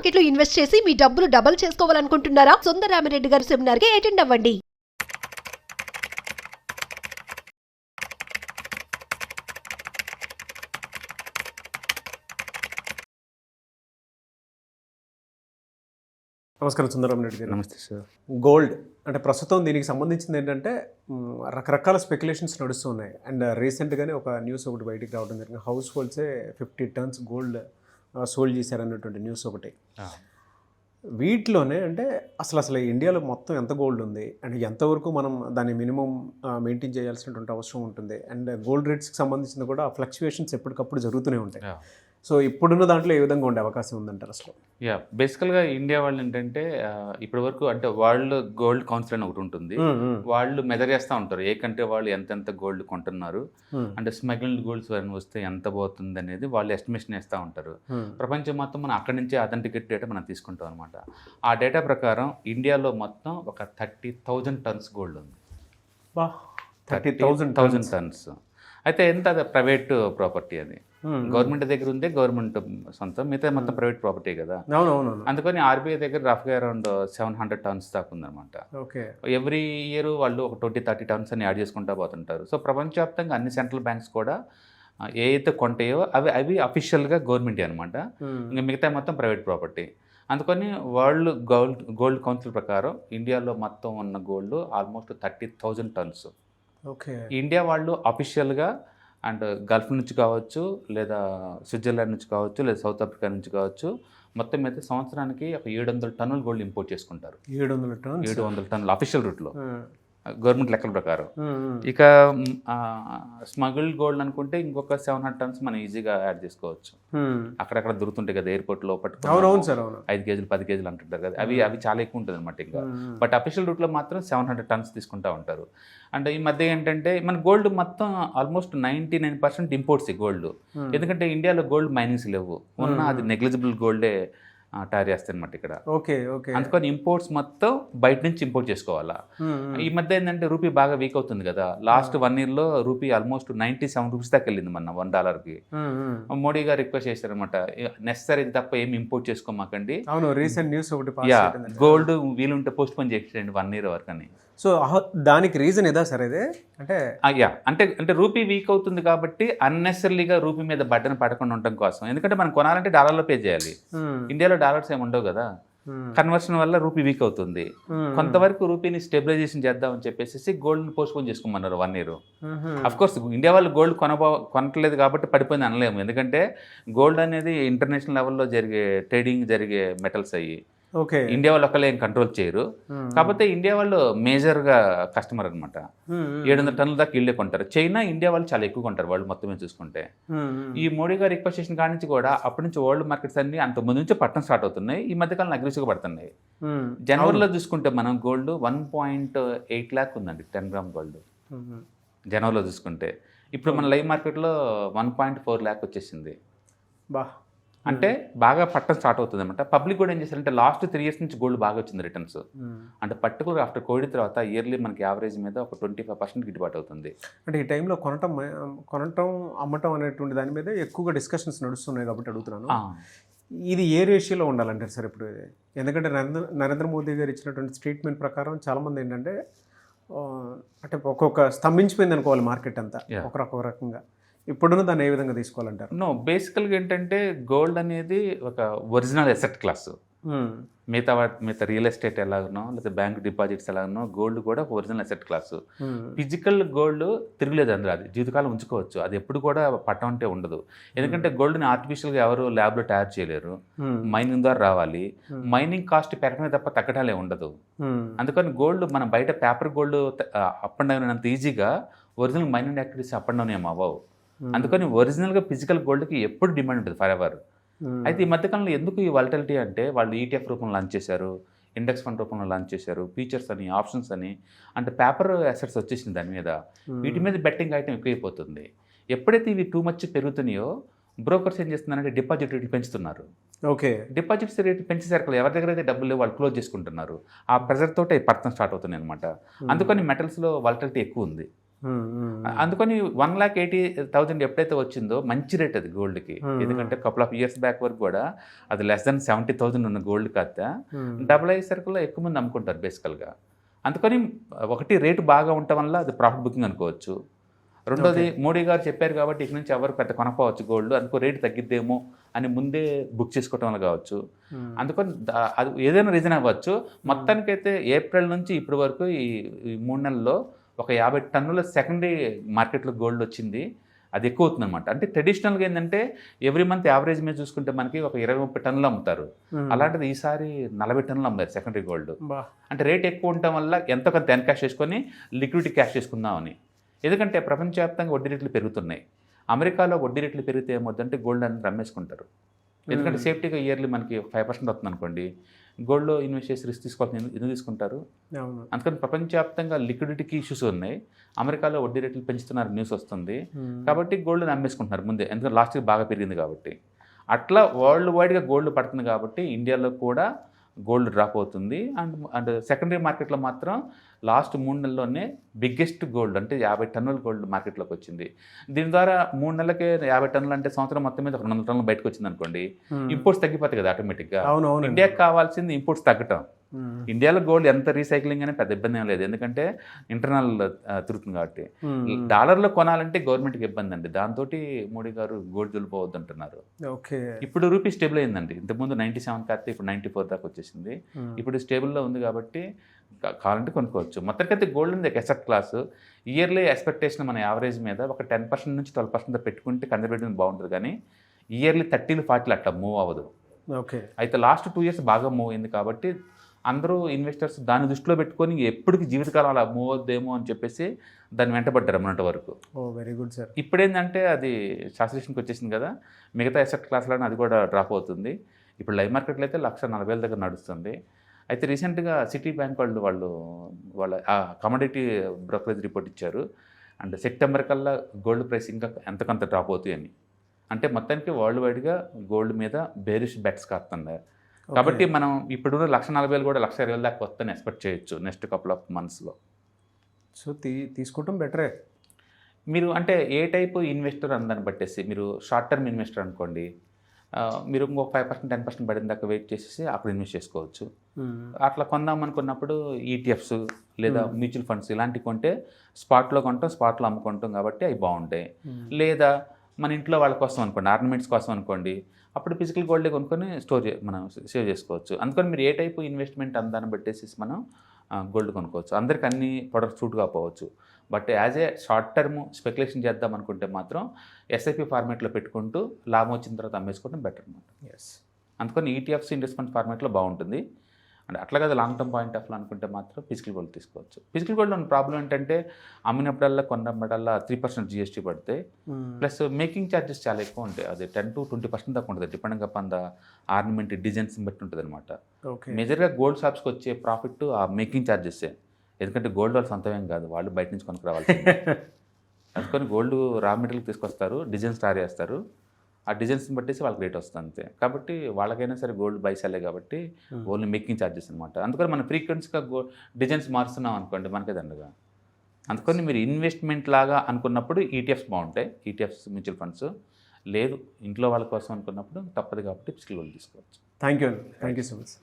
Market లో invest చేసి మీ డబ్బులు డబుల్ చేసుకోవాలనుకుంటున్నారా? సుందరరామిరెడ్డి గారి సెమినార్ కి అటెండ్ అవ్వండి. నమస్కారం సుందరరామిరెడ్డి గారు. నమస్తే సార్. గోల్డ్ అంటే ప్రస్తుతం దీనికి సంబంధించింది ఏంటంటే రకరకాల స్పెక్యులేషన్స్ నడుస్తున్నాయి. అండ్ రీసెంట్గానే ఒక న్యూస్ ఒకటి బయటికి రావడం జరిగింది. హౌస్ హోల్డ్సే 50 tons గోల్డ్ సోల్డ్ చేశారన్నటువంటి న్యూస్ ఒకటి. వీటిలోనే అంటే అసలు ఇండియాలో మొత్తం ఎంత గోల్డ్ ఉంది అండ్ ఎంతవరకు మనం దాన్ని మినిమం మెయింటైన్ చేయాల్సినటువంటి అవసరం ఉంటుంది. అండ్ గోల్డ్ రేట్స్కి సంబంధించింది కూడా ఫ్లక్చువేషన్స్ ఎప్పటికప్పుడు జరుగుతూనే ఉంటాయి. సో ఇప్పుడున్న దాంట్లో ఏ విధంగా ఉండే అవకాశం ఉందంటారు అసలు? బేసికల్గా ఇండియా వాళ్ళు ఏంటంటే ఇప్పటి వరకు అంటే వాళ్ళు గోల్డ్ కౌన్సిల్ అని ఒకటి ఉంటుంది. వాళ్ళు మెజర్ చేస్తూ ఉంటారు ఏ కంట్రీ వాళ్ళు ఎంతెంత గోల్డ్ కొంటున్నారు, అంటే స్మగ్లింగ్ గోల్డ్స్ వస్తే ఎంత పోతుంది అనేది వాళ్ళు ఎస్టిమేషన్ వేస్తూ ఉంటారు. ప్రపంచం మొత్తం మనం అక్కడి నుంచి అథెంటికేట్ డేటా మనం తీసుకుంటాం అనమాట. ఆ డేటా ప్రకారం ఇండియాలో మొత్తం ఒక 30,000 tons గోల్డ్ ఉంది. 30,000 tons. అయితే ఎంత అది ప్రైవేట్ ప్రాపర్టీ, అది గవర్నమెంట్ దగ్గర ఉంది, గవర్నమెంట్ సొంతం, మిగతా మొత్తం ప్రైవేట్ ప్రాపర్టీ కదా. అందుకని ఆర్బీఐ దగ్గర రఫ్గా అరౌండ్ 700 tons దాకా ఉందన్నమాట. ఎవ్రీ ఇయర్ వాళ్ళు ఒక 20-30 tons అని యాడ్ చేసుకుంటూ పోతుంటారు. సో ప్రపంచవ్యాప్తంగా అన్ని సెంట్రల్ బ్యాంక్స్ కూడా ఏ అయితే కొంటాయో అవి అఫీషియల్గా గవర్నమెంటే అనమాట. ఇంకా మిగతా మొత్తం ప్రైవేట్ ప్రాపర్టీ. అందుకని వరల్డ్ గోల్డ్ కౌన్సిల్ ప్రకారం ఇండియాలో మొత్తం ఉన్న గోల్డ్ ఆల్మోస్ట్ 30,000 tons. ఇండియా వాళ్ళు అఫీషియల్గా అండ్ గల్ఫ్ నుంచి కావచ్చు, లేదా స్విట్జర్లాండ్ నుంచి కావచ్చు, లేదా సౌత్ ఆఫ్రికా నుంచి కావచ్చు, మొత్తం మీద సంవత్సరానికి ఒక 700 టన్నుల గోల్డ్ ఇంపోర్ట్ చేసుకుంటారు. 700 టన్నులు అఫీషియల్ రూట్లో, గవర్నమెంట్ లెక్కల ప్రకారం. ఇక స్మగుల్డ్ గోల్డ్ అనుకుంటే ఇంకొక 700 tons మనం ఈజీగా యాడ్ చేసుకోవచ్చు. అక్కడక్కడ దొరుకుతుంటాయి కదా ఎయిర్పోర్ట్లో పట్టుకుని 5 kgs 10 kgs అంటుంటారు కదా, అవి చాలా ఎక్కువ ఉంటుంది అనమాట. ఇంకా బట్ అఫీషియల్ రూట్లో మాత్రం 700 tons తీసుకుంటూ ఉంటారు. అండ్ ఈ మధ్య ఏంటంటే మన గోల్డ్ మొత్తం ఆల్మోస్ట్ 99% ఇంపోర్ట్స్ గోల్డ్. ఎందుకంటే ఇండియాలో గోల్డ్ మైనింగ్స్ లేవు, ఉన్న అది నెగ్లిజిబుల్ గోల్డే తయారు చేస్తాయి అనమాట ఇక్కడ. అందుకని ఇంపోర్ట్స్ మొత్తం బయట నుంచి ఇంపోర్ట్ చేసుకోవాలా. ఈ మధ్య ఏంటంటే రూపీ బాగా వీక్ అవుతుంది కదా. లాస్ట్ 1 yearలో రూపీ ఆల్మోస్ట్ 97 రూపీస్ దాకా వెళ్ళింది మన $1. మోడీ గారు రిక్వెస్ట్ చేశారనమాట, నెసరీ తప్ప ఏమి ఇంపోర్ట్ చేసుకోమాకండి, గోల్డ్ వీలుంటే పోస్ట్ పోన్ చేసేయండి 1 year వరకు అని. సో దానికి రీజన్ ఏదా సార్ ఇదే? అంటే రూపీ వీక్ అవుతుంది కాబట్టి అన్నెసరీగా రూపీ మీద బట్టను పడకుండా ఉండటం కోసం. ఎందుకంటే మనం కొనాలంటే డాలర్లో పే చేయాలి. ఇండియాలో డాలర్స్ ఏమి ఉండవు కదా. కన్వర్షన్ వల్ల రూపీ వీక్ అవుతుంది. కొంతవరకు రూపీని స్టెబిలైజేషన్ చేద్దామని చెప్పేసి గోల్డ్ని పోస్ట్ పోన్ చేసుకోమన్నారు 1 year. అఫ్ కోర్స్ ఇండియా వాళ్ళు గోల్డ్ కొనట్లేదు కాబట్టి పడిపోయింది అనలేము. ఎందుకంటే గోల్డ్ అనేది ఇంటర్నేషనల్ లెవెల్లో జరిగే మెటల్స్ అయ్యి ఇండియా వాళ్ళు ఒక్కలే ఏం కంట్రోల్ చేయరు. కాకపోతే ఇండియా వాళ్ళు మేజర్గా కస్టమర్ అనమాట. 700 టన్నుల దాకా ఇళ్ళే కొంటారు. చైనా, ఇండియా వాళ్ళు చాలా ఎక్కువ కొంటారు వాళ్ళు మొత్తమే చూసుకుంటే. ఈ మోడీ గారు రిక్వెస్ట్ చేసిన కాడి నుంచి కూడా అప్పటి నుంచి వరల్డ్ మార్కెట్స్ అన్ని అంత ముందు నుంచి పట్టడం స్టార్ట్ అవుతున్నాయి. ఈ మధ్యకాలం అగ్రెసివ్గా పడుతున్నాయి. జనవరిలో చూసుకుంటే మనం గోల్డ్ 1.8 lakh ఉందండి 10 grams గోల్డ్ జనవరిలో చూసుకుంటే. ఇప్పుడు మన లైవ్ మార్కెట్లో 1.4 lakh వచ్చేసింది. అంటే బాగా పట్టడం స్టార్ట్ అవుతుంది అనమాట. పబ్లిక్ కూడా ఏం చేశారంటే లాస్ట్ 3 years నుంచి గోల్డ్ బాగా వచ్చింది రిటర్న్స్. అంటే పర్టికులర్ ఆఫ్టర్ కోవిడ్ తర్వాత ఇయర్లీ మనకి యావరేజ్ మీద ఒక 25% గిట్టుబాటు అవుతుంది. అంటే ఈ టైంలో కొనటం అమ్మటం అనేటువంటి దాని మీద ఎక్కువగా డిస్కషన్స్ నడుస్తున్నాయి కాబట్టి అడుగుతున్నాను. ఇది ఏ రేషియోలో ఉండాలంటారు సార్ ఇప్పుడు? ఎందుకంటే నరేంద్ర మోదీ గారు ఇచ్చినటువంటి స్టేట్మెంట్ ప్రకారం చాలామంది ఏంటంటే అంటే ఒక్కొక్క స్తంభించిపోయింది అనుకోవాలి మార్కెట్ అంతా ఒక రకంగా. ఇప్పుడున్న దాన్ని ఏ విధంగా తీసుకోవాలంటారు? బేసికల్గా ఏంటంటే గోల్డ్ అనేది ఒక ఒరిజినల్ ఎసెట్ క్లాస్. మిగతా రియల్ ఎస్టేట్ ఎలాగనో లేదా బ్యాంక్ డిపాజిట్స్ ఎలాగనో గోల్డ్ కూడా ఒక original asset class. Physical gold తిరగలేదు అందులో, అది జీవితకాలం ఉంచుకోవచ్చు, అది ఎప్పుడు కూడా పట్టం అంటే ఉండదు. ఎందుకంటే గోల్డ్ని ఆర్టిఫిషియల్గా ఎవరు ల్యాబ్లో తయారు చేయలేరు, మైనింగ్ ద్వారా రావాలి. మైనింగ్ కాస్ట్ పెరగడమే తప్ప తగ్గటాలే ఉండదు. అందుకని గోల్డ్ మనం బయట paper gold up and down అయినంత ఈజీగా original mining activities up and down ఏం అవ్వవు. అందుకని ఒరిజినల్గా ఫిజికల్ గోల్డ్కి ఎప్పుడు డిమాండ్ ఉంటుంది ఫర్ ఎవర్. అయితే ఈ మధ్యకాలంలో ఎందుకు ఈ వాలటిలిటీ అంటే వాళ్ళు ETF రూపంలో లాంచ్ చేశారు, ఇండెక్స్ ఫండ్ రూపంలో లాంచ్ చేశారు, ఫీచర్స్ అని, ఆప్షన్స్ అని, అంటే పేపర్ అసెట్స్ వచ్చేసింది దాని మీద. వీటి మీద బెట్టింగ్ ఐటమ్ ఎక్కువైపోతుంది. ఎప్పుడైతే ఇవి టూ మచ్ పెరుగుతున్నాయో బ్రోకర్స్ ఏం చేస్తున్నారంటే డిపాజిట్ రేట్లు పెంచుతున్నారు. డిపాజిట్స్ రేట్లు పెంచేసరికి ఎవరి దగ్గర అయితే డబ్బులు వాళ్ళు క్లోజ్ చేసుకుంటున్నారు. ఆ ప్రెజర్ తోటి పడతం స్టార్ట్ అవుతున్నాయి అనమాట. అందుకని మెటల్స్లో వాలటిలిటీ ఎక్కువ ఉంది. అందుకని 1,80,000 ఎప్పుడైతే వచ్చిందో మంచి రేట్ అది గోల్డ్కి. ఎందుకంటే కపుల్ ఆఫ్ ఇయర్స్ బ్యాక్ వరకు కూడా అది లెస్ దాన్ 70,000 ఉన్న గోల్డ్ కాస్త డబుల్ అయ్యేసరికల్లో ఎక్కువ మంది అమ్ముకుంటారు బేసికల్గా. అందుకని ఒకటి రేటు బాగా ఉండటం వల్ల అది ప్రాఫిట్ బుకింగ్ అనుకోవచ్చు. రెండోది మోడీ గారు చెప్పారు కాబట్టి ఇక నుంచి ఎవరు పెద్ద కొనకపోవచ్చు గోల్డ్, అందుకో రేటు తగ్గిద్దేమో అని ముందే బుక్ చేసుకోవటం వల్ల కావచ్చు. అందుకని అది ఏదైనా రీజన్ అవ్వచ్చు. మొత్తానికైతే ఏప్రిల్ నుంచి ఇప్పటి వరకు ఈ 3 నెలల్లో ఒక 50 టన్నుల సెకండరీ మార్కెట్లో గోల్డ్ వచ్చింది. అది ఎక్కువ అవుతుంది అనమాట. అంటే ట్రెడిషనల్గా ఏంటంటే ఎవ్రీ మంత్ యావరేజ్ మీద చూసుకుంటే మనకి ఒక 20-30 టన్నులు అమ్ముతారు. అలాంటిది ఈసారి 40 టన్నులు అమ్మారు సెకండరీ గోల్డ్. అంటే రేట్ ఎక్కువ ఉండటం వల్ల ఎంతో కొంత ఎన్కాష్ చేసుకొని లిక్విడిటీ క్యాష్ చేసుకుందామని. ఎందుకంటే ప్రపంచవ్యాప్తంగా వడ్డీ రేట్లు పెరుగుతున్నాయి. అమెరికాలో వడ్డీ రేట్లు పెరిగితే ఏమవుతుందంటే గోల్డ్ అని రమ్మేసుకుంటారు. ఎందుకంటే సేఫ్టీగా ఇయర్లీ మనకి 5% వస్తుంది అనుకోండి, గోల్డ్లో ఇన్వెస్ట్ చేసి రిస్క్ తీసుకోవాలని ఎందుకు తీసుకుంటారు? అందుకని ప్రపంచవ్యాప్తంగా లిక్విడిటీకి ఇష్యూస్ ఉన్నాయి. అమెరికాలో వడ్డీ రేట్లు పెంచుతున్నారు న్యూస్ వస్తుంది. కాబట్టి గోల్డ్ని అమ్మేసుకుంటున్నారు ముందే, ఎందుకంటే లాస్ట్ ఇయర్ బాగా పెరిగింది కాబట్టి. అట్లా వరల్డ్ వైడ్గా గోల్డ్ పడుతుంది కాబట్టి ఇండియాలో కూడా గోల్డ్ డ్రాప్ అవుతుంది. అండ్ సెకండరీ మార్కెట్లో మాత్రం లాస్ట్ 3 నెలల్లోనే బిగ్గెస్ట్ గోల్డ్ అంటే 50 టన్నుల గోల్డ్ మార్కెట్లోకి వచ్చింది. దీని ద్వారా 3 నెలలకే 50 టన్నులు అంటే సంవత్సరం మొత్తం మీద 200 టన్నులు బయటకు వచ్చింది అనుకోండి, ఇంపోర్ట్స్ తగ్గిపోతాయి కదా ఆటోమేటిక్గా. ఇండియాకి కావాల్సింది ఇంపోర్ట్స్ తగ్గటం. ఇండియాలో గోల్డ్ ఎంత రీసైక్లింగ్ అనే పెద్ద ఇబ్బంది ఏం లేదు, ఎందుకంటే ఇంటర్నల్ తిరుగుతుంది కాబట్టి. డాలర్లో కొనాలంటే గవర్నమెంట్కి ఇబ్బంది అండి. దాంతో మోడీ గారు గోల్డ్ దులిపోవద్దు అంటున్నారు. ఇప్పుడు రూపీ స్టేబుల్ అయిందండి. ఇంతకుముందు 97 కాస్తే ఇప్పుడు 94 దాకా వచ్చేసింది. ఇప్పుడు స్టేబుల్లో ఉంది కాబట్టి కావాలంటే కొనుక్కోవచ్చు. మొత్తానికైతే గోల్డ్ ఉంది ఎసెట్ క్లాస్. ఇయర్లీ ఎక్స్పెక్టేషన్ మన యావరేజ్ మీద ఒక 10% నుంచి 12% పెట్టుకుంటే కన్జర్వేటివ్ బాగుంటుంది, కానీ ఇయర్లీ 30-40 అట్లా మూవ్ అవ్వదు. అయితే లాస్ట్ 2 ఇయర్స్ బాగా మూవ్ అయింది కాబట్టి అందరూ ఇన్వెస్టర్స్ దాన్ని దృష్టిలో పెట్టుకొని ఎప్పటికీ జీవితకాలం అలా మూవ్ అవుద్దేమో అని చెప్పేసి దాన్ని వెంటబడ్డారు అన్నట్టు వరకు. Very good sir. ఇప్పుడు ఏంటంటే అది శాచురేషన్కి వచ్చేసింది కదా, మిగతా ఎసెట్ క్లాస్లో అది కూడా డ్రాప్ అవుతుంది. ఇప్పుడు లైవ్ మార్కెట్లో అయితే 1,40,000 దగ్గర నడుస్తుంది. అయితే రీసెంట్గా సిటీ బ్యాంక్ వాళ్ళ కమోడిటీ బ్రోకరేజ్ రిపోర్ట్ ఇచ్చారు. అండ్ సెప్టెంబర్ కల్లా గోల్డ్ ప్రైస్ ఇంకా ఎంతకంత డ్రాప్ అవుతాయి అని. అంటే మొత్తానికి వరల్డ్ వైడ్గా గోల్డ్ మీద బేరిష్ బెట్స్ కాస్తుంది. కాబట్టి మనం ఇప్పుడు 1,40,000 కూడా 1,20,000 దాకా వస్తుందని ఎక్స్పెక్ట్ చేయొచ్చు నెక్స్ట్ కపుల్ ఆఫ్ మంత్స్లో. సో తీసుకోవటం బెటరే. మీరు అంటే ఏ టైపు ఇన్వెస్టర్ అందని బట్టేసి, మీరు షార్ట్ టర్మ్ ఇన్వెస్టర్ అనుకోండి, మీరు ఇంకో 5% 10% పడిన దాకా వెయిట్ చేసేసి అప్పుడు ఇన్వెస్ట్ చేసుకోవచ్చు. అట్లా కొందాం అనుకున్నప్పుడు ఈటీఎఫ్స్ లేదా మ్యూచువల్ ఫండ్స్ ఇలాంటివి కొంటే స్పాట్లో కొంటాం, స్పాట్లో అమ్ముకుంటాం కాబట్టి అవి బాగుంటాయి. లేదా మన ఇంట్లో వాళ్ళ కోసం అనుకోండి, ఆర్నమెంట్స్ కోసం అనుకోండి, అప్పుడు ఫిజికల్ గోల్డే కొనుక్కొని మనం సేవ్ చేసుకోవచ్చు. అందుకని మీరు ఏ టైపు ఇన్వెస్ట్మెంట్ అందాన్ని బట్టేసి మనం గోల్డ్ కొనుక్కోవచ్చు. అందరికి అన్ని ప్రొడక్ట్స్ సూట్ కాకపోవచ్చు. But as a short term speculation చేద్దాం అనుకుంటే మాత్రం ఎస్ఐపి ఫార్మేట్లో పెట్టుకుంటూ లాభం వచ్చిన తర్వాత అమ్మేసుకోవడం బెటర్ అనమాట. అందుకని ఈటీఎఫ్స్ ఇన్వెస్ట్మెంట్ ఫార్మేట్లో బాగుంటుంది. అండ్ అట్లా కదా లాంగ్ టర్మ్ పాయింట్ ఆఫ్ అనుకుంటే మాత్రం ఫిజికల్ గోల్డ్ తీసుకోవచ్చు. ఫిజికల్ గోల్డ్లో ఉన్న ప్రాబ్లం ఏంటంటే అమ్మినప్పుడల్లా కొన్నప్పుడల్లా 3% జిఎస్టీ పడతాయి. ప్లస్ మేకింగ్ ఛార్జెస్ చాలా ఎక్కువ ఉంటాయి. అది 10-20% దాకా ఉంటుంది, depending upon the ornament designs బట్టి ఉంటుంది అనమాట. మేజర్గా గోల్డ్ షాప్స్కి వచ్చే ప్రాఫిట్ ఆ మేకింగ్ ఛార్జెస్సే. ఎందుకంటే గోల్డ్ వాళ్ళు సొంతమేం కాదు, వాళ్ళు బయట నుంచి కొనుక్కు రావాల్సి. అందుకని గోల్డ్ రా మెటీరియల్ తీసుకొస్తారు, డిజైన్స్ స్టార్ చేస్తారు, ఆ డిజైన్స్ని బట్టేసి వాళ్ళకి రేట్ వస్తుంది అంతే. కాబట్టి వాళ్ళకైనా సరే గోల్డ్ బై సెల్లే కాబట్టి ఓన్లీ మేకింగ్ ఛార్జెస్ అనమాట. అందుకని మనం ఫ్రీక్వెన్సీగా డిజైన్స్ మారుస్తున్నాం అనుకోండి మనకే దండగా. అందుకని మీరు ఇన్వెస్ట్మెంట్ లాగా అనుకున్నప్పుడు ఈటీఎఫ్స్ బాగుంటాయి, ఈటీఎఫ్స్ మ్యూచువల్ ఫండ్స్. లేదు ఇంట్లో వాళ్ళ కోసం అనుకున్నప్పుడు తప్పదు కాబట్టి ఫిజికల్ గోల్డ్ తీసుకోవచ్చు. Thank you so much.